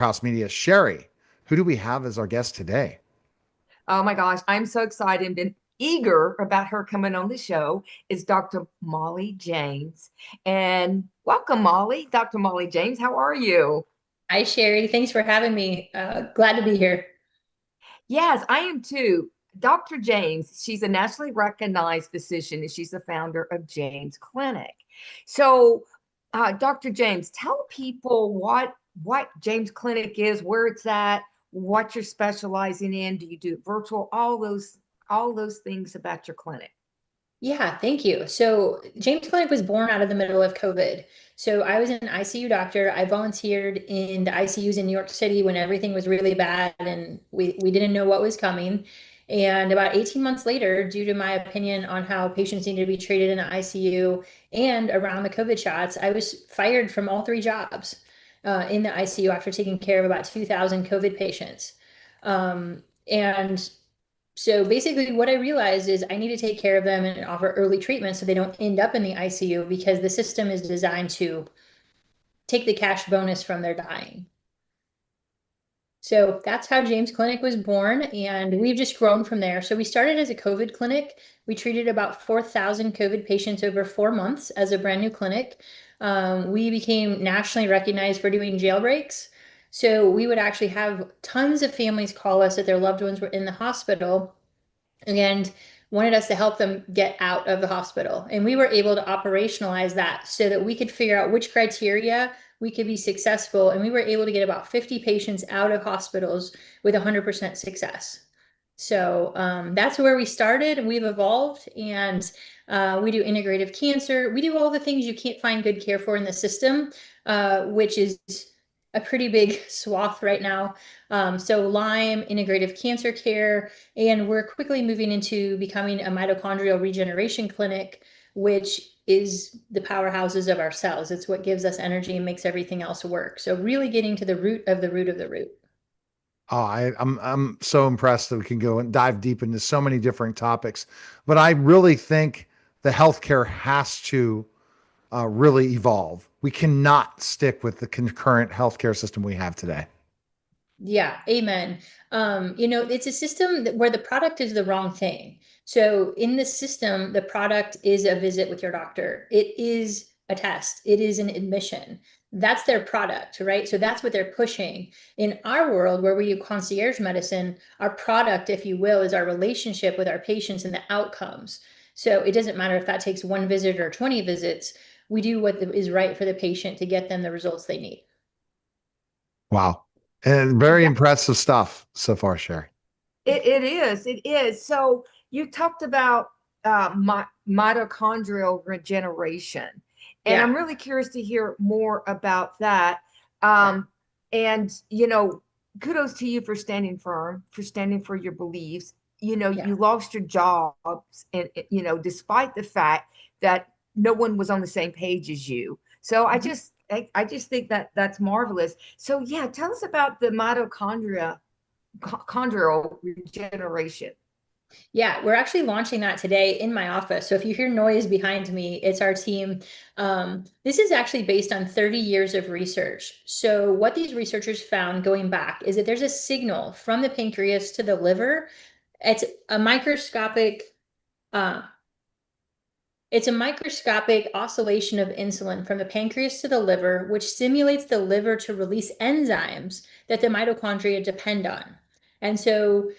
Storehouse Media, Sherrie. Who do we have as our guest today? Oh my gosh, I'm so excited and been eager about her coming on the show is Dr. Molly James. And welcome, Molly. Dr. Molly James, how are you? Hi, Sherrie. Thanks for having me. Glad to be here. Yes, I am too. Dr. James, she's a nationally recognized physician and she's the founder of James Clinic. So, Dr. James, tell people what James Clinic is, where it's at, what you're specializing in. Do you do virtual? All those things about your clinic. Yeah, thank you. So, James Clinic was born out of the middle of COVID. So, I was an ICU doctor. I volunteered in the ICUs in New York City when everything was really bad and we didn't know what was coming. And about 18 months later, due to my opinion on how patients need to be treated in the ICU and around the COVID shots, I was fired from all three jobs in the ICU after taking care of about 2,000 COVID patients. And so basically, what I realized is I need to take care of them and offer early treatment so they don't end up in the ICU because the system is designed to take the cash bonus from their dying. So that's how James Clinic was born, and we've just grown from there. So we started as a COVID clinic. We treated about 4,000 COVID patients over 4 months as a brand new clinic. We became nationally recognized for doing jailbreaks. So we would actually have tons of families call us that their loved ones were in the hospital and wanted us to help them get out of the hospital. And we were able to operationalize that so that we could figure out which criteria we could be successful. And we were able to get about 50 patients out of hospitals with 100% success. So that's where we started, and we've evolved. And we do integrative cancer. We do all the things you can't find good care for in the system, which is a pretty big swath right now. So Lyme, integrative cancer care, and we're quickly moving into becoming a mitochondrial regeneration clinic, which is the powerhouses of our cells. It's what gives us energy and makes everything else work. So really getting to the root of the root of the root. Oh, I'm so impressed that we can go and dive deep into so many different topics. But I really think the healthcare has to really evolve. We cannot stick with the current healthcare system we have today. Yeah, amen. It's a system where the product is the wrong thing. So in the system, the product is a visit with your doctor. It is a test. It is an admission. That's their product, right? So that's what they're pushing. In our world, where we do concierge medicine, our product, if you will, is our relationship with our patients and the outcomes. So it doesn't matter if that takes one visit or 20 visits. We do what is right for the patient to get them the results they need. Wow. And very Yeah. impressive stuff so far, Sherrie. It is. It is. So you talked about mitochondrial regeneration, and I'm Yeah. really curious to hear more about that. Yeah. And kudos to you for standing firm, for standing for your beliefs. Yeah. You lost your jobs, and despite the fact that no one was on the same page as you. So Mhm. I just think that that's marvelous. So yeah, tell us about the chondral regeneration. Yeah, we're actually launching that today in my office. So if you hear noise behind me, it's our team. This is actually based on 30 years of research. So what these researchers found going back is that there's a signal from the pancreas to the liver. It's a microscopic uh, it's a microscopic oscillation of insulin from the pancreas to the liver, which stimulates the liver to release enzymes that the mitochondria depend on. And so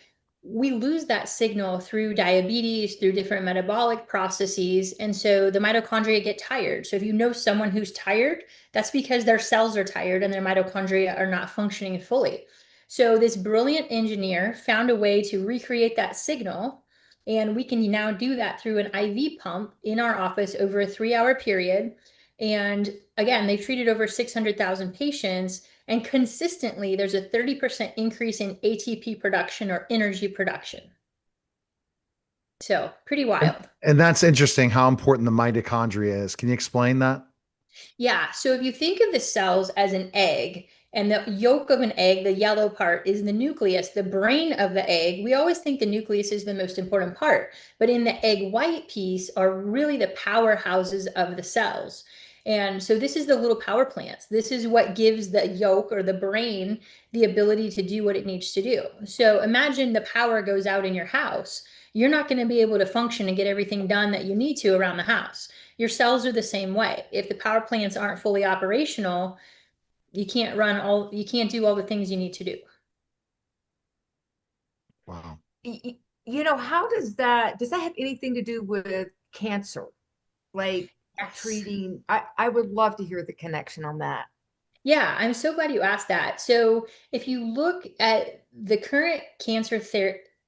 we lose that signal through diabetes, through different metabolic processes. And so the mitochondria get tired. So if you know someone who's tired, that's because their cells are tired and their mitochondria are not functioning fully. So this brilliant engineer found a way to recreate that signal, and we can now do that through an IV pump in our office over a 3 hour period. And again, they've treated over 600,000 patients. And consistently, there's a 30% increase in ATP production or energy production. So, pretty And, wild. and that's interesting how important the mitochondria is. Can you explain that? Yeah. So, if you think of the cells as an egg, and the yolk of an egg, the yellow part, is the nucleus, the brain of the egg. We always think the nucleus is the most important part, but in the egg white piece are really the powerhouses of the cells. And so this is the little power plants. This is what gives the yolk or the brain the ability to do what it needs to do. So imagine the power goes out in your house. You're not going to be able to function and get everything done that you need to around the house. Your cells are the same way. If the power plants aren't fully operational, you can't you can't do all the things you need to do. Wow. How does that have anything to do with cancer? Like Yes. treating, I would love to hear the connection on that. Yeah, I'm so glad you asked that. So, if you look at the current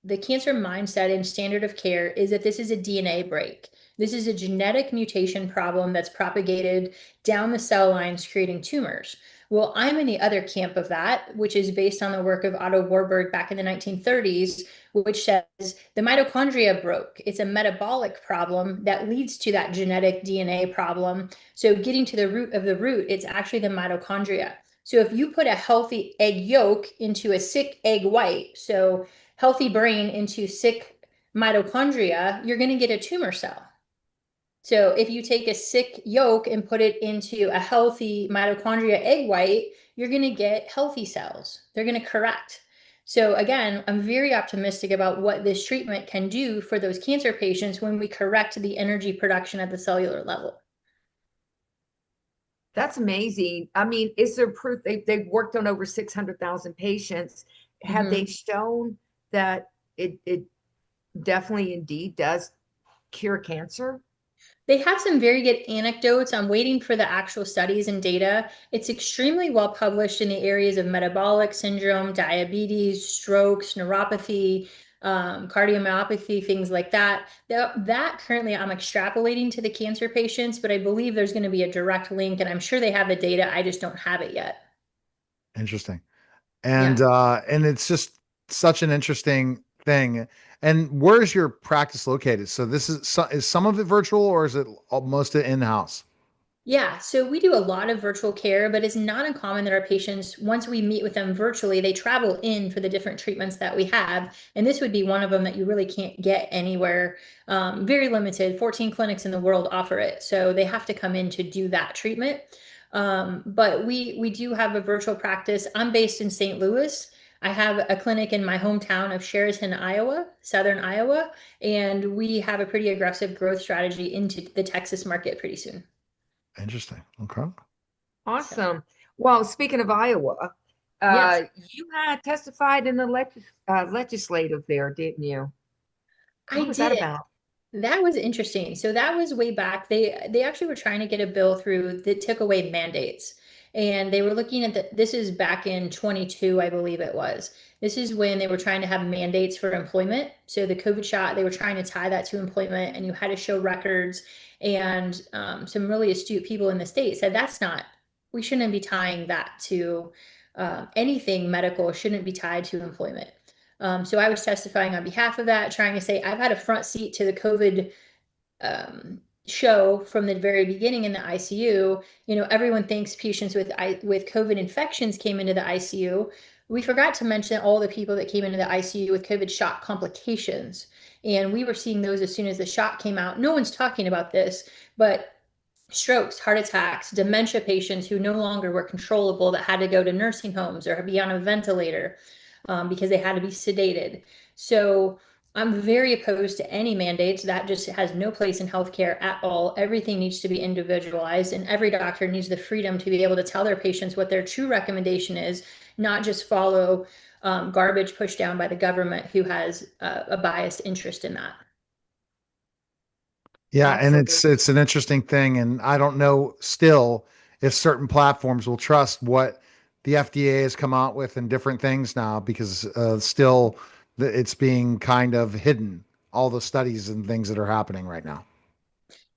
the cancer mindset and standard of care is that this is a DNA break. This is a genetic mutation problem that's propagated down the cell lines, creating tumors. Well, I'm in the other camp of that, which is based on the work of Otto Warburg back in the 1930s, which says the mitochondria broke. It's a metabolic problem that leads to that genetic DNA problem. So getting to the root of the root, it's actually the mitochondria. So if you put a healthy egg yolk into a sick egg white, so healthy brain into sick mitochondria, you're going to get a tumor cell. So if you take a sick yolk and put it into a healthy mitochondria egg white, you're going to get healthy cells. They're going to correct. So again, I'm very optimistic about what this treatment can do for those cancer patients when we correct the energy production at the cellular level. That's amazing. I mean, is there proof they've worked on over 600,000 patients? Have they shown that it definitely indeed does cure cancer? They have some very good anecdotes. I'm waiting for the actual studies and data. It's extremely well published in the areas of metabolic syndrome, diabetes, strokes, neuropathy, cardiomyopathy, things like that. That currently I'm extrapolating to the cancer patients, but I believe there's going to be a direct link, and I'm sure they have the data. I just don't have it yet. Interesting. Yeah. And it's just such an interesting thing. And where's your practice located? So is some of it virtual or is it most of it in-house? Yeah, so we do a lot of virtual care, but it's not uncommon that our patients, once we meet with them virtually, they travel in for the different treatments that we have. And this would be one of them that you really can't get anywhere. Very limited. 14 clinics in the world offer it. So they have to come in to do that treatment. But we do have a virtual practice. I'm based in St. Louis. I have a clinic in my hometown of Sheraton, Iowa, Southern Iowa, and we have a pretty aggressive growth strategy into the Texas market pretty soon. Interesting. Okay. So, Awesome. Well, speaking of Iowa, yes, you had testified in the legislative there, didn't you? I What was that did. about? That was interesting. So that was way back. They actually were trying to get a bill through that took away mandates. And they were looking at this is back in 22, I believe it was. This is when they were trying to have mandates for employment. So the COVID shot, they were trying to tie that to employment, and you had to show records. And some really astute people in the state said that's not, we shouldn't be tying that to anything medical, shouldn't be tied to employment. So I was testifying on behalf of that, trying to say I've had a front seat to the COVID show from the very beginning in the ICU. You know, everyone thinks patients with COVID infections came into the ICU. We forgot to mention all the people that came into the ICU with COVID shock complications. And we were seeing those as soon as the shock came out. No one's talking about this, but strokes, heart attacks, dementia patients who no longer were controllable that had to go to nursing homes or be on a ventilator because they had to be sedated. So I'm very opposed to any mandates. That just has no place in healthcare at all. Everything needs to be individualized, and every doctor needs the freedom to be able to tell their patients what their true recommendation is, not just follow garbage pushed down by the government who has a biased interest in that. Yeah, and Absolutely. it's an interesting thing, and I don't know still if certain platforms will trust what the FDA has come out with and different things now because still it's being kind of hidden, all the studies and things that are happening right now.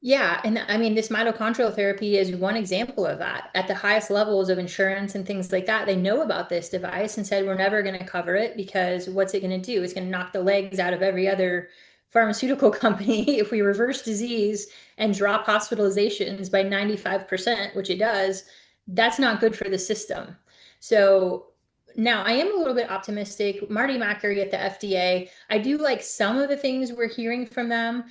Yeah, and I mean, this mitochondrial therapy is one example of that. At the highest levels of insurance and things like that, they know about this device and said, we're never going to cover it because what's it going to do? It's going to knock the legs out of every other pharmaceutical company. If we reverse disease and drop hospitalizations by 95%, which it does, that's not good for the system. So Now, I am a little bit optimistic. Marty Makary at the FDA, I do like some of the things we're hearing from them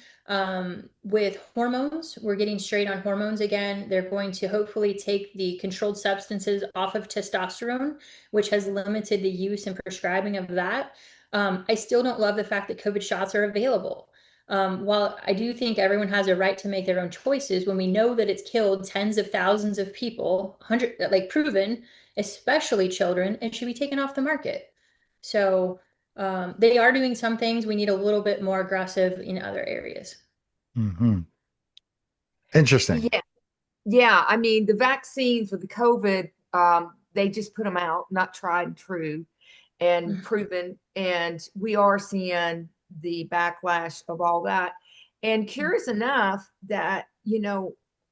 with hormones. We're getting straight on hormones again. They're going to hopefully take the controlled substances off of testosterone, which has limited the use and prescribing of that. I still don't love the fact that COVID shots are available. While I do think everyone has a right to make their own choices, when we know that it's killed tens of thousands of people, like proven, especially children, it should be taken off the market. So they are doing some things. We need a little bit more aggressive in other areas. Hmm. Interesting. Yeah. Yeah. I mean, the vaccine for the COVID, they just put them out, not tried and true and proven. And we are seeing the backlash of all that. And curious enough that,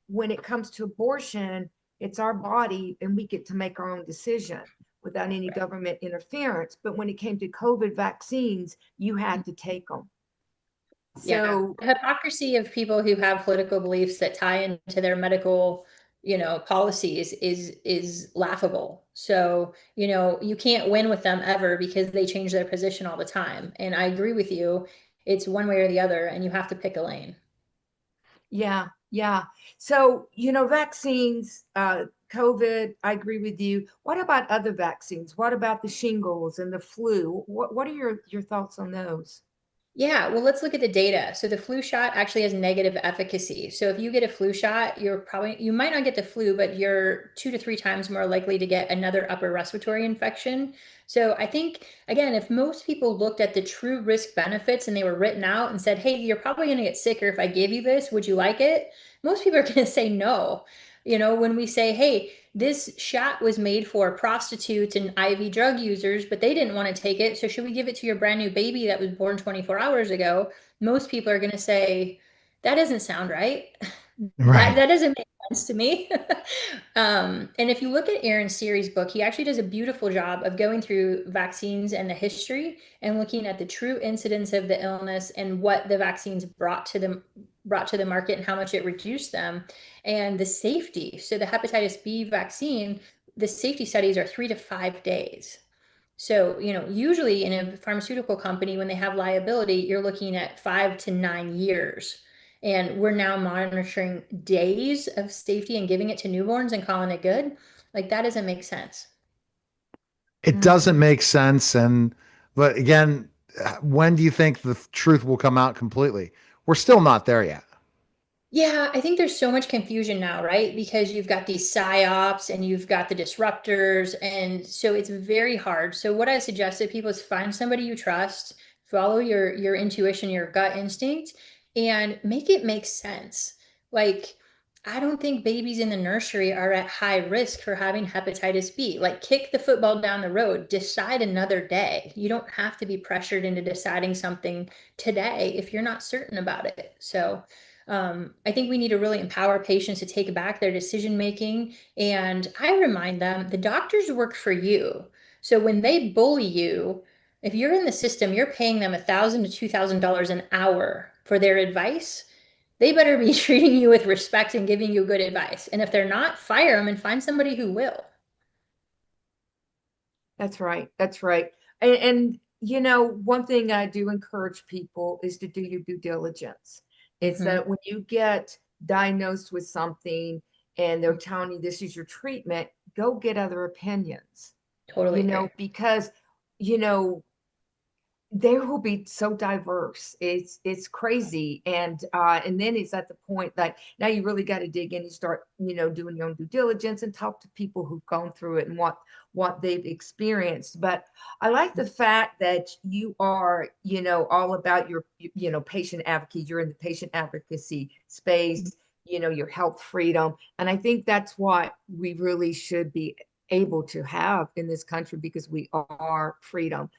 when it comes to abortion, it's our body and we get to make our own decision without any Right. government interference. But when it came to COVID vaccines, you had to take them. Yeah, So, the hypocrisy of people who have political beliefs that tie into their medical, policies is laughable. So, you can't win with them ever because they change their position all the time. And I agree with you. It's one way or the other, and you have to pick a lane. yeah, yeah. So, vaccines, COVID, I agree with you. What about other vaccines? What about the shingles and the flu? What are your thoughts on those? Yeah, well, let's look at the data. So the flu shot actually has negative efficacy. So if you get a flu shot, you might not get the flu, but you're 2 to 3 times more likely to get another upper respiratory infection. So I think, again, if most people looked at the true risk benefits and they were written out and said, hey, you're probably going to get sicker if I give you this, would you like it? Most people are going to say no. When we say, hey, this shot was made for prostitutes and IV drug users, but they didn't want to take it. So should we give it to your brand new baby that was born 24 hours ago? Most people are going to say, that doesn't sound right. That, Right. that doesn't make sense to me. And if you look at Aaron Series' book, he actually does a beautiful job of going through vaccines and the history and looking at the true incidence of the illness and what the vaccines brought to the market and how much it reduced them and the safety. So the hepatitis B vaccine, the safety studies are 3 to 5 days. So, usually in a pharmaceutical company, when they have liability, you're looking at 5 to 9 years. And we're now monitoring days of safety and giving it to newborns and calling it good. Like that doesn't make sense. It doesn't make sense. But again, when do you think the truth will come out completely? We're still not there yet. Yeah, I think there's so much confusion now, right? Because you've got these psyops and you've got the disruptors, and so it's very hard. So what I suggest to people is find somebody you trust, follow your intuition, your gut instinct, and make it make sense. Like, I don't think babies in the nursery are at high risk for having hepatitis B. Like, kick the football down the road, decide another day. You don't have to be pressured into deciding something today if you're not certain about it. So I think we need to really empower patients to take back their decision making. And I remind them the doctors work for you. So when they bully you, if you're in the system, you're paying them $1,000 to $2,000 an hour for their advice. They better be treating you with respect and giving you good advice. And if they're not, fire them and find somebody who will. That's right. That's right. And one thing I do encourage people is to do your due diligence. It's Mhm. that when you get diagnosed with something and they're telling you this is your treatment, go get other opinions, Totally agree. because, you know, they will be so diverse. It's crazy. And then it's at the point that now you really got to dig in and start, doing your own due diligence and talk to people who've gone through it and what they've experienced. But I like the fact that you are, all about your, patient advocacy. You're in the patient advocacy space, your health freedom. And I think that's what we really should be able to have in this country because we are freedom,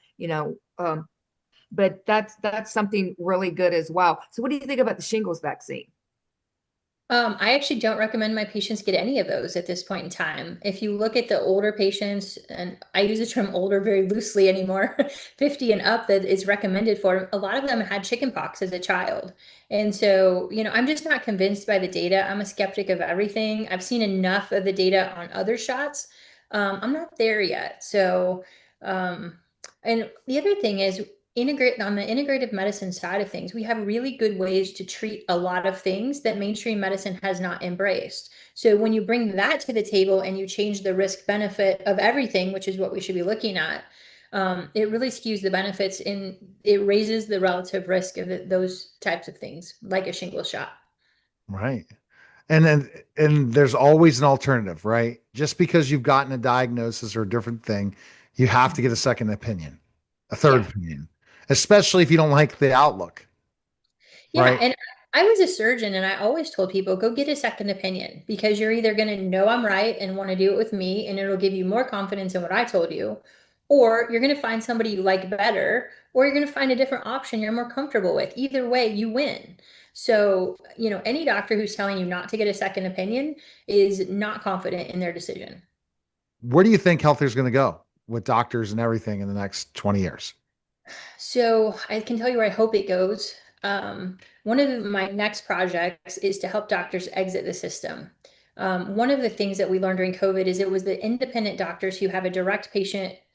but that's something really good as well. So what do you think about the shingles vaccine? I actually don't recommend my patients get any of those at this point in time. If you look at the older patients, and I use the term older very loosely anymore, 50 and up that is recommended for, a lot of them had chickenpox as a child. And so, I'm just not convinced by the data. I'm a skeptic of everything. I've seen enough of the data on other shots. I'm not there yet. So, Um, and the other thing is integrate on the integrative medicine side of things, we have really good ways to treat a lot of things that mainstream medicine has not embraced. So when you bring that to the table and you change the risk benefit of everything, which is what we should be looking at, it really skews the benefits and it raises the relative risk of those types of things, like a shingle shot. Right. And there's always an alternative, right? Just because you've gotten a diagnosis or a different thing, you have to get a second opinion, a third Yeah. opinion, especially if you don't like the outlook, Yeah, right? and I was a surgeon and I always told people go get a second opinion because you're either going to know I'm right and want to do it with me and it'll give you more confidence in what I told you, or you're going to find somebody you like better, or you're going to find a different option you're more comfortable with. Either way, you win. So, any doctor who's telling you not to get a second opinion is not confident in their decision. Where do you think healthcare is going to go with doctors and everything in the next 20 years? So I can tell you where I hope it goes. One of my next projects is to help doctors exit the system. One of the things that we learned during COVID is it was the independent doctors who have a direct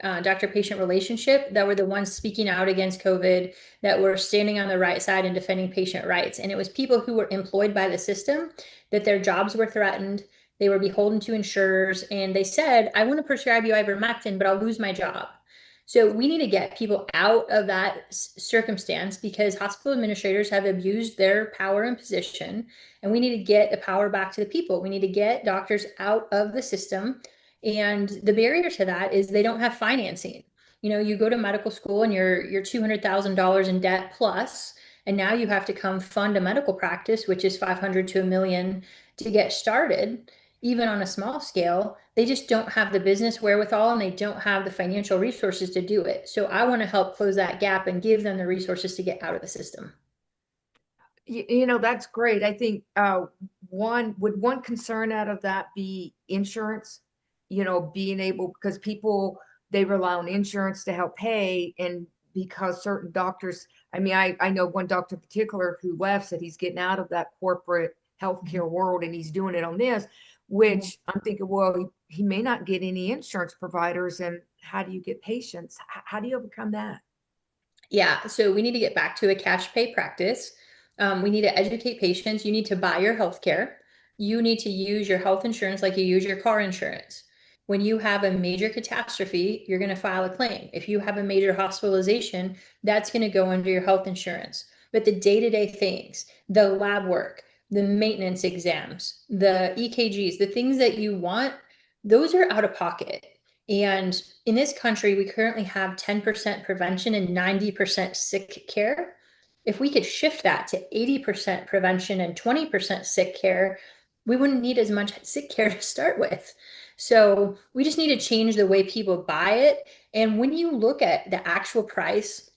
doctor-patient relationship that were the ones speaking out against COVID, that were standing on the right side and defending patient rights. And it was people who were employed by the system, that their jobs were threatened. They were beholden to insurers, and they said, I want to prescribe you ivermectin, but I'll lose my job. So we need to get people out of that circumstance because hospital administrators have abused their power and position, and we need to get the power back to the people. We need to get doctors out of the system. And the barrier to that is they don't have financing. You go to medical school and you're $200,000 in debt plus, and now you have to come fund a medical practice, which is 500 to a million to get started, even on a small scale. They just don't have the business wherewithal and they don't have the financial resources to do it. So I want to help close that gap and give them the resources to get out of the system. That's great. I think one concern out of that be insurance, being able, because people, they rely on insurance to help pay. And because certain doctors, I know one doctor in particular who left, said he's getting out of that corporate healthcare world and he's doing it on this, which I'm thinking, well, he may not get any insurance providers. And how do you get patients? How do you overcome that? Yeah, so we need to get back to a cash pay practice. We need to educate patients. You need to buy your health care. You need to use your health insurance like you use your car insurance. When you have a major catastrophe, you're going to file a claim. If you have a major hospitalization, that's going to go under your health insurance. But the day-to-day things, the lab work, the maintenance exams, the EKGs, the things that you want, those are out of pocket. And in this country, we currently have 10% prevention and 90% sick care. If we could shift that to 80% prevention and 20% sick care, we wouldn't need as much sick care to start with. So we just need to change the way people buy it. And when you look at the actual price,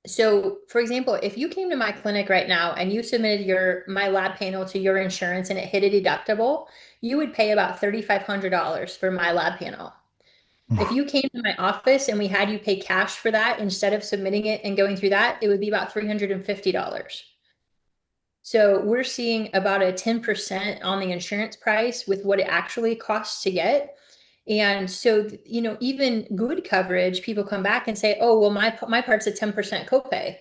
so for example, if you came to my clinic right now and you submitted my lab panel to your insurance and it hit a deductible, you would pay about $3,500 for my lab panel. If you came to my office and we had you pay cash for that instead of submitting it and going through that, it would be about $350. So we're seeing about a 10% on the insurance price with what it actually costs to get. And so, even good coverage, people come back and say, oh, well, my part's a 10% copay.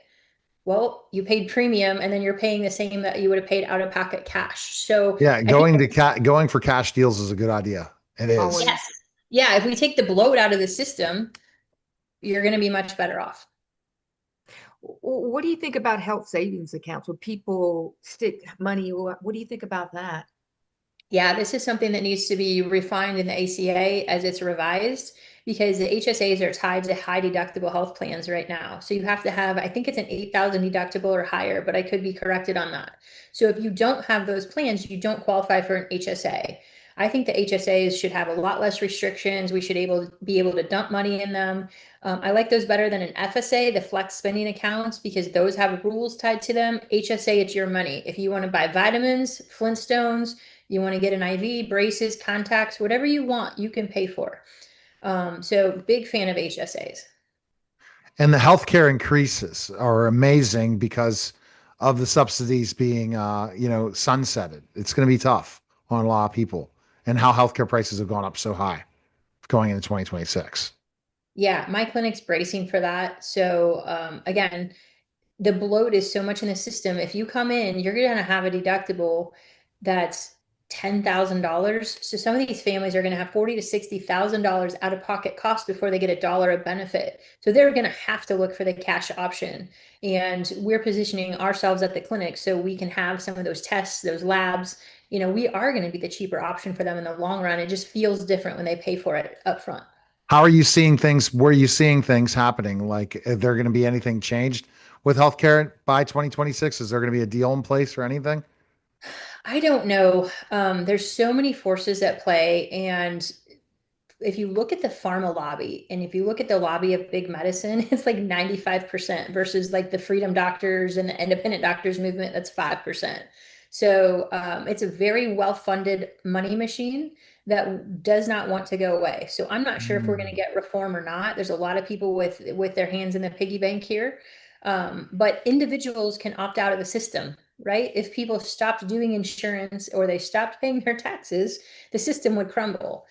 Well, you paid premium and then you're paying the same that you would have paid out of pocket cash. So Yeah, I think going for cash deals is a good idea. It is. yes. Yeah, if we take the bloat out of the system, you're going to be much better off. What do you think about health savings accounts where people stick money? What do you think about that? Yeah, this is something that needs to be refined in the ACA as it's revised because the HSAs are tied to high deductible health plans right now. So you have to have, I think it's an 8,000 deductible or higher, but I could be corrected on that. So if you don't have those plans, you don't qualify for an HSA. I think the HSAs should have a lot less restrictions. We should be able to dump money in them. I like those better than an FSA, the flex spending accounts, because those have rules tied to them. HSA, it's your money. If you want to buy vitamins, Flintstones, you want to get an IV, braces, contacts, whatever you want, you can pay for. So big fan of HSAs. And the healthcare increases are amazing because of the subsidies being, sunsetted. It's going to be tough on a lot of people and how healthcare prices have gone up so high going into 2026. Yeah, my clinic's bracing for that. So again, the bloat is so much in the system. If you come in, you're going to have a deductible that's $10,000. So some of these families are going to have $40,000 to $60,000 out of pocket cost before they get a dollar of benefit. So they're going to have to look for the cash option. And we're positioning ourselves at the clinic so we can have some of those tests, those labs. We are going to be the cheaper option for them in the long run. It just feels different when they pay for it up front. How are you seeing things? Where are you seeing things happening? Like, is there going to be anything changed with healthcare by 2026? Is there going to be a deal in place or anything? I don't know. There's so many forces at play, and if you look at the pharma lobby and if you look at the lobby of big medicine, it's like 95% versus like the freedom doctors and the independent doctors movement, that's 5%. So it's a very well-funded money machine that does not want to go away. So I'm not sure if we're going to Mm. get reform or not. There's a lot of people with their hands in the piggy bank here. But individuals can opt out of the system, right? If people stopped doing insurance or they stopped paying their taxes, the system would crumble.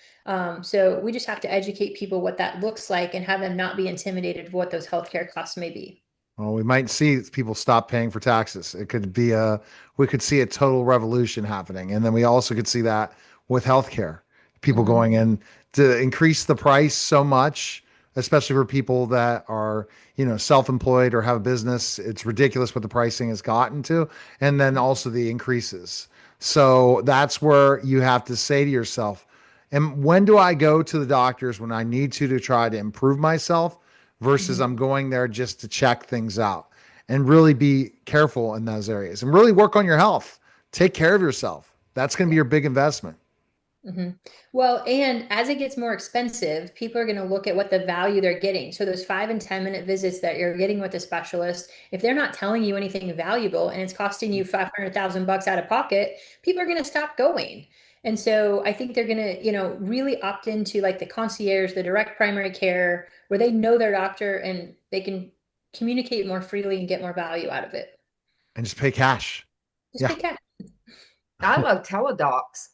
So we just have to educate people what that looks like and have them not be intimidated of what those healthcare costs may be. Well, we might see people stop paying for taxes. It could be we could see a total revolution happening. And then we also could see that with healthcare, people Mhm. going in to increase the price so much, especially for people that are, self-employed or have a business. It's ridiculous what the pricing has gotten to. And then also the increases. So that's where you have to say to yourself, and when do I go to the doctors when I need to try to improve myself versus Mhm. I'm going there just to check things out and really be careful in those areas and really work on your health. Take care of yourself. That's going to be your big investment. hmm Well, and as it gets more expensive, people are going to look at what the value they're getting. So those 5 and 10 minute visits that you're getting with a specialist, if they're not telling you anything valuable and it's costing you 500,000 bucks out of pocket, people are going to stop going. And so I think they're going to, really opt into like the concierge, the direct primary care, where they know their doctor and they can communicate more freely and get more value out of it. And just pay cash. Just Yeah. pay cash. I love teledocs.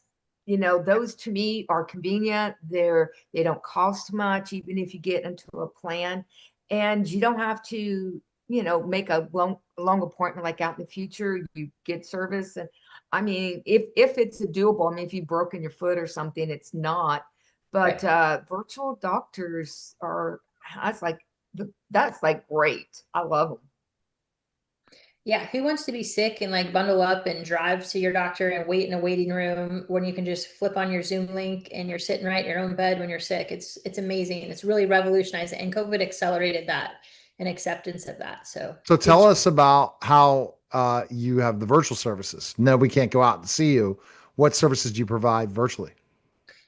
Those to me are convenient. They don't cost much, even if you get into a plan. And you don't have to, make a long appointment like out in the future. You get service. And I mean, if it's a doable, I mean, if you've broken your foot or something, it's not. But Right. virtual doctors are that's like that's like great. I love them. Yeah, who wants to be sick and like bundle up and drive to your doctor and wait in a waiting room when you can just flip on your Zoom link and you're sitting right in your own bed when you're sick? It's amazing. It's really revolutionized, and COVID accelerated that and acceptance of that. So So tell it's us about how you have the virtual services. No, we can't go out and see you. What services do you provide virtually?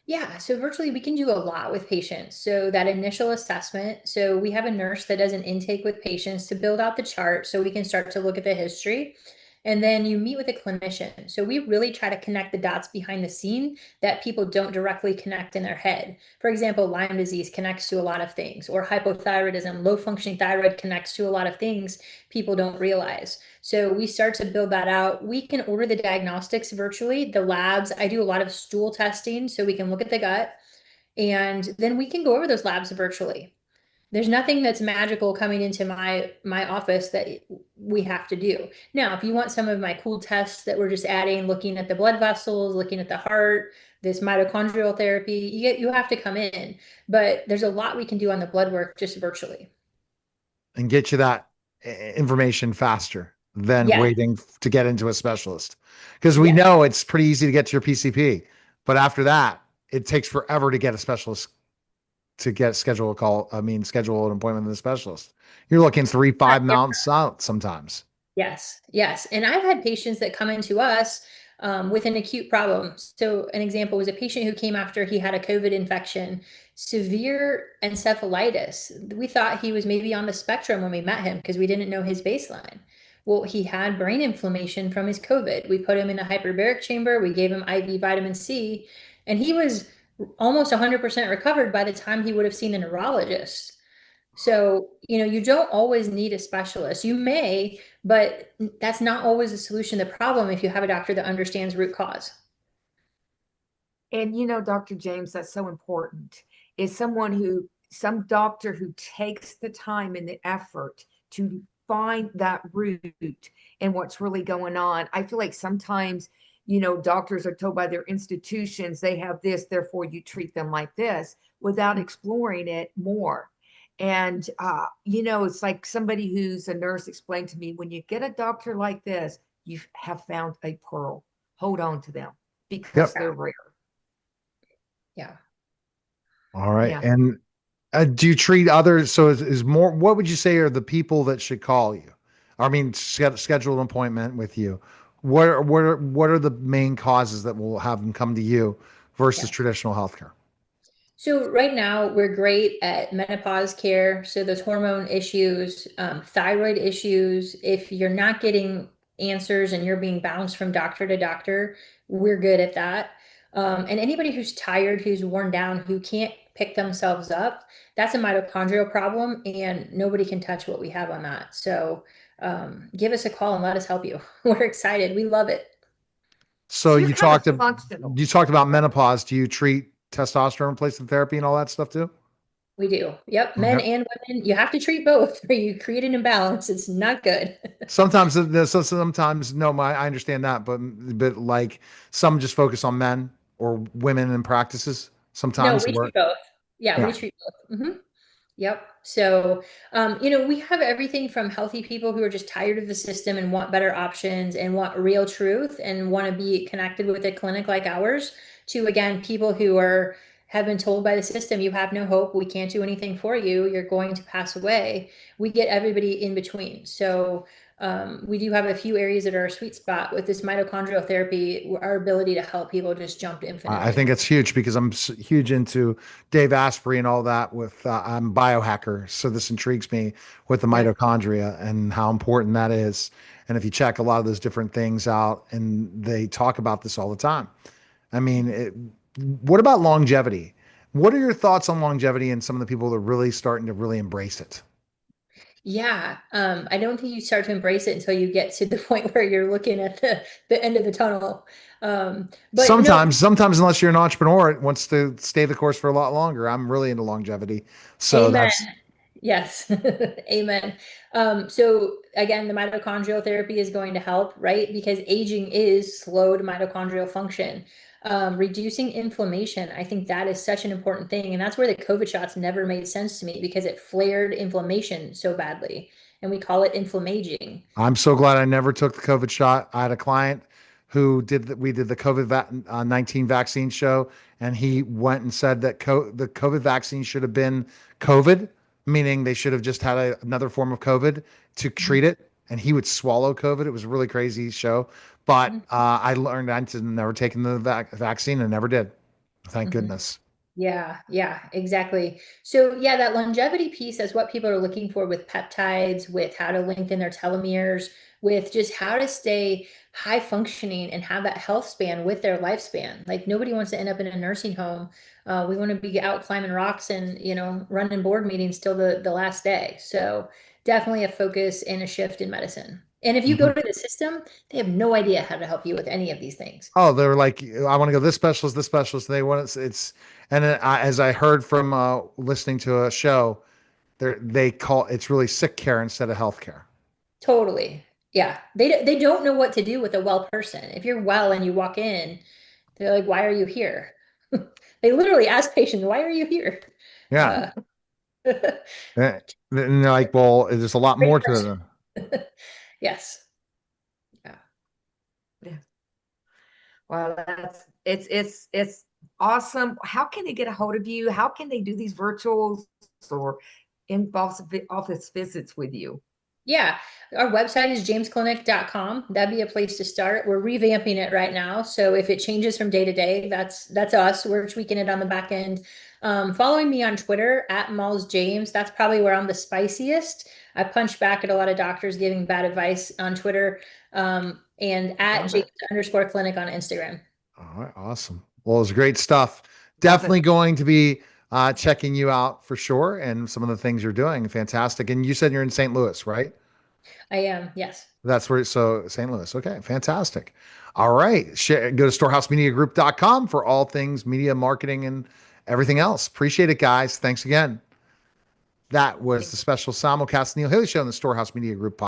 Yeah, so virtually we can do a lot with patients. So that initial assessment, so we have a nurse that does an intake with patients to build out the chart so we can start to look at the history. And then you meet with a clinician. So we really try to connect the dots behind the scene that people don't directly connect in their head. For example, Lyme disease connects to a lot of things, or hypothyroidism, low functioning thyroid connects to a lot of things people don't realize. So we start to build that out. We can order the diagnostics virtually, the labs. I do a lot of stool testing so we can look at the gut, and then we can go over those labs virtually. There's nothing that's magical coming into my office that we have to do. Now, if you want some of my cool tests that we're just adding, looking at the blood vessels, looking at the heart, this mitochondrial therapy, you have to come in. But there's a lot we can do on the blood work just virtually. And get you that information faster than Yeah. waiting to get into a specialist. Because we Yeah. know it's pretty easy to get to your PCP, but after that, it takes forever to get a specialist to get schedule a call. I mean, schedule an appointment with a specialist. You're looking 3, 5 months out sometimes. Yes, yes. And I've had patients that come into us with an acute problem. So, an example was a patient who came after he had a COVID infection, severe encephalitis. We thought he was maybe on the spectrum when we met him because we didn't know his baseline. Well, he had brain inflammation from his COVID. We put him in the hyperbaric chamber, we gave him IV vitamin C, and he was almost 100% recovered by the time he would have seen a neurologist. So, you don't always need a specialist. You may, but that's not always a solution to the problem if you have a doctor that understands root cause. And Dr. James, that's so important, is someone who some doctor who takes the time and the effort to find that root and what's really going on. I feel like sometimes, doctors are told by their institutions they have this, therefore you treat them like this, without exploring it more. And it's like somebody who's a nurse explained to me, when you get a doctor like this, you have found a pearl. Hold on to them because Yep. they're rare. Yeah. All right. Yeah. And do you treat others? So is more, what would you say are the people that should call you? I mean, schedule an appointment with you. What are the main causes that will have them come to you versus Yeah. traditional healthcare? So right now we're great at menopause care. So those hormone issues, thyroid issues, if you're not getting answers and you're being bounced from doctor to doctor, we're good at that. And anybody who's tired, who's worn down, who can't pick themselves up, that's a mitochondrial problem, and nobody can touch what we have on that. So give us a call and let us help you. We're excited. We love it. So So you're kind of functional. you talked about menopause. Do you treat testosterone replacement therapy and all that stuff too? We do. Yep. Men Okay. and women. You have to treat both or you create an imbalance. It's not good. Sometimes no, I understand that, but like some just focus on men or women in practices. No, Sometimes we where treat both. Yeah, we yeah. treat both. Yep. So, we have everything from healthy people who are just tired of the system and want better options and want real truth and want to be connected with a clinic like ours, to again, people who have been told by the system, you have no hope, we can't do anything for you, you're going to pass away. We get everybody in between. So, we do have a few areas that are a sweet spot with this mitochondrial therapy. Our ability to help people just jumped I infinitely. think it's huge because I'm huge into Dave Asprey and all that with I'm biohacker. So this intrigues me with the Yeah. mitochondria and how important that is. And if you check a lot of those different things out, and they talk about this all the time. I mean, what about longevity? What are your thoughts on longevity and some of the people that are really starting to really embrace it? Yeah, I don't think you start to embrace it until you get to the point where you're looking at the end of the tunnel. But no, Sometimes unless you're an entrepreneur, it wants to stay the course for a lot longer. I'm really into longevity. So amen. that's Yes, amen. So again, the mitochondrial therapy is going to help, right? Because aging is slowed mitochondrial function. Reducing inflammation, I think that is such an important thing. And that's where the COVID shots never made sense to me because it flared inflammation so badly. And we call it inflammaging. I'm so glad I never took the COVID shot. I had a client who we did the COVID-19 vaccine show, and he went and said that the COVID vaccine should have been COVID, meaning they should have just had another form of COVID to treat it, and he would swallow COVID. It was a really crazy show, but Mhm. I learned I had never taken the vaccine and never did. Thank Mhm. goodness. Yeah, exactly. So yeah, that longevity piece is what people are looking for with peptides, with how to lengthen their telomeres, with just how to stay high functioning and have that health span with their lifespan. Like nobody wants to end up in a nursing home. We want to be out climbing rocks and, running board meetings till the last day. So definitely a focus and a shift in medicine. And if you go Mhm. to the system, they have no idea how to help you with any of these things. Oh, they're like, I want to go this specialist, this specialist. They want and as I heard from listening to a show, they call it's really sick care instead of health care. Totally. Yeah. They don't know what to do with a well person. If you're well and you walk in, they're like, "Why are you here?" They literally ask patients, "Why are you here?" Yeah. Uh, And they're like, well, there's a lot great more to it. question. Yes. Yeah. Yeah. Well, it's awesome. How can they get a hold of you? How can they do these virtuals or in office visits with you? Yeah, our website is jamesclinic.com. That'd be a place to start. We're revamping it right now. So if it changes from day to day, that's us. We're tweaking it on the back end. Following me on Twitter at Malls James, that's probably where I'm the spiciest. I punch back at a lot of doctors giving bad advice on Twitter. And at Love it. James_clinic on Instagram. All right, awesome. Well, it was great stuff. Love it. Definitely going to be checking you out for sure, and some of the things you're doing. Fantastic. And you said you're in St. Louis, right? I am, yes. That's where, so St. Louis. Okay, fantastic. All right. Go to storehousemediagroup.com for all things media marketing and everything else. Appreciate it, guys. Thanks again. That was the special simulcast Neil Haley Show on the Storehouse Media Group podcast.